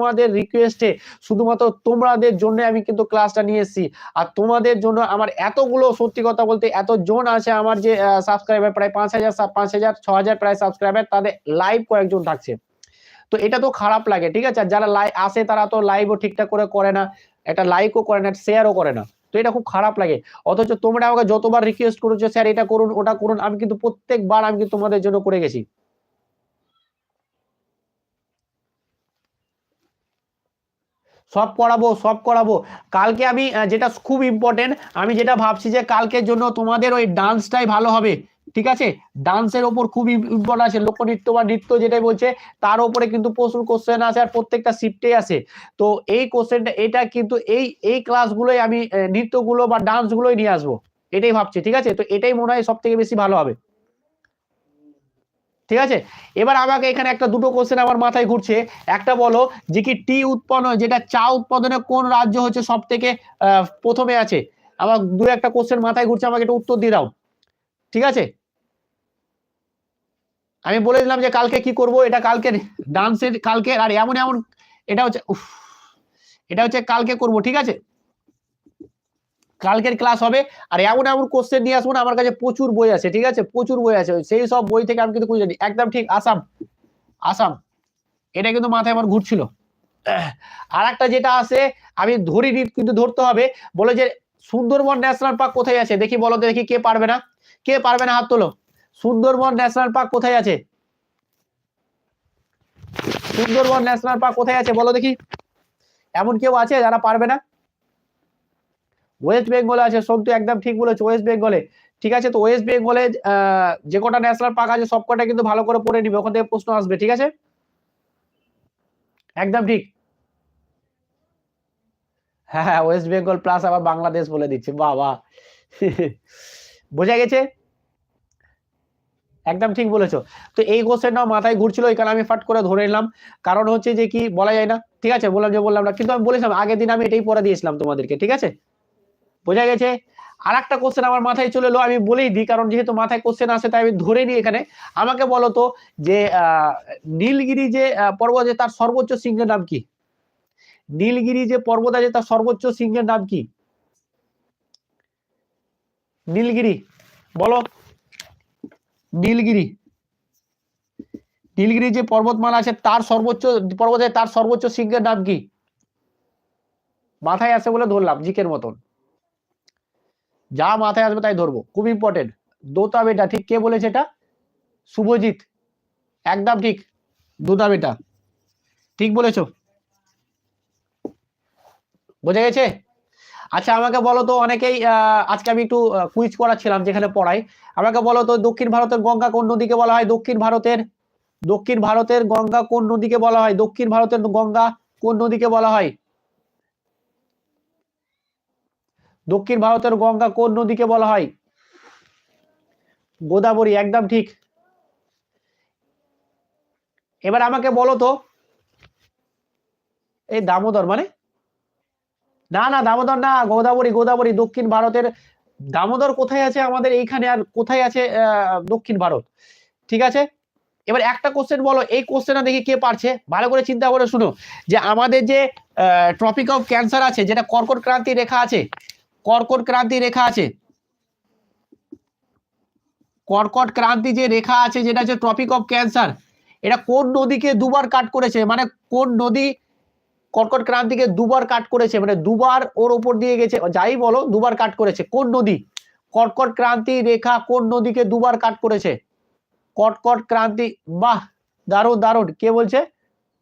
তোমাদের রিকোয়েস্টে, শুধুমাত্র তোমাদের জন্য আমি কিন্তু ক্লাসটা নিয়ে এসেছি। আর তোমাদের জন্য আমার এতগুলো, সত্যি কথা বলতে এত জন আছে আমার যে সাবস্ক্রাইবার প্রায় 5,000 6,000 প্রায় সাবস্ক্রাইবার, তাদের লাইভ কয়েকজন থাকছে। তো এটা তো খারাপ লাগে, ঠিক আছে? যারা আসে তারা তো লাইভও ঠিকঠাক করে না, একটা লাইকও করে না, শেয়ারও করে না। তো এটা খুব খারাপ লাগে। অথচ তোমরা আমাকে যতবার রিকোয়েস্ট করেছো স্যার এটা করুন ওটা করুন, আমি কিন্তু প্রত্যেকবার আমি কিন্তু তোমাদের জন্য করে গেছি। সব করাবো। কালকে আমি যেটা খুব ইম্পর্টেন্ট, আমি যেটা ভাবছি যে কালকের জন্য তোমাদের ওই ডান্সটাই ভালো হবে, ঠিক আছে? ডান্সের ওপর খুব ইম্পর্টেন্ট আছে, লোকনৃত্য বা নৃত্য যেটাই বলছে তার উপরে কিন্তু প্রচুর কোশ্চেন আছে আর প্রত্যেকটা শিফটে আছে। তো এই কোশ্চেনটা, এটা কিন্তু এই ক্লাসগুলোই আমি নৃত্যগুলো বা ডান্সগুলোই নিয়ে আসবো, এটাই ভাবছি, ঠিক আছে? তো এটাই মনে হয় সব থেকে বেশি ভালো হবে, ঠিক আছে? এবার আমাকে এখানে একটা দুটো কোশ্চেন আমার মাথায় ঘুরছে। একটা বলো যে কি টি উৎপন্ন, যেটা চা উৎপাদনে কোন রাজ্য হচ্ছে সব থেকে প্রথমে আছে? আমার দু একটা কোশ্চেন মাথায় ঘুরছে, আমাকে একটু উত্তর দিয়ে দাও, ঠিক আছে? আমি বলে দিলাম যে কালকে কি করব, এটা কালকে ডান্সের কালকে, আর এমন এমন এটা হচ্ছে এটা হচ্ছে কালকে করব, ঠিক আছে? কালকের ক্লাস হবে। আর এমন এমন কোশ্চেন নিয়ে আসবো না, আমার কাছে প্রচুর বই আছে, ঠিক আছে? প্রচুর বই আছে, সেই সব বই থেকে আমি কিন্তু খুঁজে নিই। একদম ঠিক, আসাম। আসাম, এটা কিন্তু মাথায় আমার ঘুরছিল। আর একটা যেটা আছে, আমি ধরিনি কিন্তু ধরতে হবে। বলে যে সুন্দরবন ন্যাশনাল পার্ক কোথায় আছে? দেখি, বলো তো দেখি, কে পারবে না? কে পারবে না হাত তোলো। সুন্দরবন ন্যাশনাল পার্ক কোথায় আছে? সুন্দরবন ন্যাশনাল পার্ক কোথায় আছে বলো দেখি। এমন কেউ আছে যারা পারবে না? ওয়েস্ট বেঙ্গলে আছে, সব তো একদম ঠিক বলেছো, ওয়েস্ট বেঙ্গলে। ঠিক আছে, তো ওয়েস্ট বেঙ্গলে যে কটা ন্যাশনাল পার্ক আছে সব কটা কিন্তু ভালো করে পড়ে নিবে, ওখান থেকে প্রশ্ন আসবে, ঠিক আছে? একদম ঠিক। হ্যাঁ, ওয়েস্ট বেঙ্গল প্লাস আবার বাংলাদেশ বলে দিচ্ছে, বাহ বাহ। বোঝা গেছে? একদম ঠিক বলেছো। তো এই কোশ্চেনটাও মাথায় ঘুরছিল, এই কারণে আমি ফাট করে ধরে নিলাম। কারণ হচ্ছে যে কি বলা যায় না, ঠিক আছে? বললাম না, কিন্তু আমি বলেছিলাম আগের দিন আমি এটাই পড়া দিয়েছিলাম তোমাদেরকে, ঠিক আছে? বোঝা গেছে? আর একটা কোশ্চেন আমার মাথায় চলে এলো, আমি বলেই দিই, কারণ যেহেতু মাথায় কোশ্চেন আসে তাই আমি ধরে নিই এখানে। আমাকে বলো তো যে নীলগিরি যে পর্বত আছে তার সর্বোচ্চ শৃঙ্গের নাম কি? নীলগিরি যে পর্বত আছে তার সর্বোচ্চ শৃঙ্গের নাম কি? নীলগিরি, বলো। নীলগিরি, নীলগিরি যে পর্বতমালা আছে তার সর্বোচ্চ পর্বতে তার সর্বোচ্চ শৃঙ্গের নাম কি? মাথায় আসে বলে ধরলাম, জিকের মতন। যা মাথায় আসবে তাই ধরবো, খুব ইম্পর্টেন্ট। দোতা বেটা, ঠিক, কে বলেছে এটা? শুভজিৎ, একদম ঠিক। দোতা বেটা, ঠিক বলেছো। বোঝা গেছে? আচ্ছা, আমাকে বলো তো, অনেকেই আজকে আমি একটু কুইজ করাচ্ছিলাম যেখানে পড়াই। আমাকে বলো তো দক্ষিণ ভারতের গঙ্গা কোন নদীকে বলা হয়? দক্ষিণ ভারতের গঙ্গা কোন নদীকে বলা হয়? দক্ষিণ ভারতের গঙ্গা কোন নদীকে বলা হয়? দক্ষিণ ভারতের গঙ্গা কোন নদীকে বলা হয়? গোদাবরী, একদম ঠিক। এবার আমাকে বলো তো, এই দামোদর মানে, না না দামোদর না, গোদাবরী দক্ষিণ ভারতের। দামোদর কোথায় আছে আমাদের এইখানে, আর কোথায় আছে দক্ষিণ ভারত, ঠিক আছে? এবার একটা কোশ্চেন বলো, এই কোশ্চেনটা দেখি কে পারছে, ভালো করে চিন্তা করে শুনো। যে আমাদের যে ট্রপিক অফ ক্যান্সার আছে, যেটা কর্কট ক্রান্তি রেখা আছে, কর্কট ক্রান্তি রেখা আছে, কর্কট ক্রান্তি যে রেখা আছে যেটা হচ্ছে ট্রপিক অফ ক্যান্সার, এটা কোন নদীকে দুবার কাট করেছে? মানে কোন নদী কর্কট ক্রান্তিকে দুবার কাট করেছে? মানে দুবার ওর উপর দিয়ে গেছে, যাই বলো, দুবার কাট করেছে কোন নদী? কর্কট ক্রান্তি রেখা কোন নদীকে দুবার কাট করেছে? কর্কট ক্রান্তি, বাহ, দারুণ দারুণ। কে বলছে?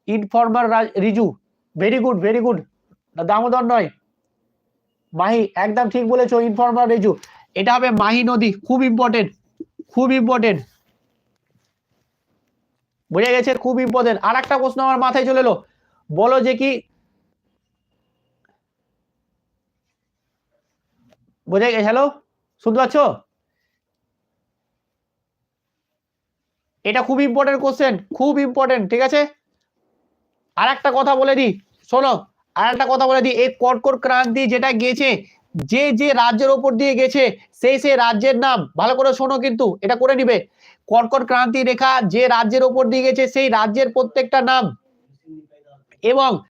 Informer Riju, very good very good. Damodar নয়, মাহি, একদম ঠিক বলেছো, ইনফর্মার রিজু। এটা হবে মাহি নদী, খুব ইম্পর্টেন্ট, খুব ইম্পর্টেন্ট। বুঝে গেছে, খুব ইম্পর্টেন্ট। আর একটা প্রশ্ন আমার মাথায় চলে এলো, বলো যে কি, বুঝে গেছে? হ্যালো, শুনতে পাচ্ছ? এটা খুব ইম্পর্টেন্ট কোশ্চেন, খুব ইম্পর্টেন্ট, ঠিক আছে? আর একটা কথা বলে দিই, শোনো, আর একটা কথা বলে দিই, এই কর্কট ক্রান্তি যেটা গেছে, যে যে রাজ্যের ওপর দিয়ে গেছে সেই সেই রাজ্যের নাম ভালো করে শোনো, কিন্তু এটা করে নিবে। কর্কট ক্রান্তি রেখা যে রাজ্যের ওপর দিয়ে গেছে সেই রাজ্যের প্রত্যেকটা নাম এবং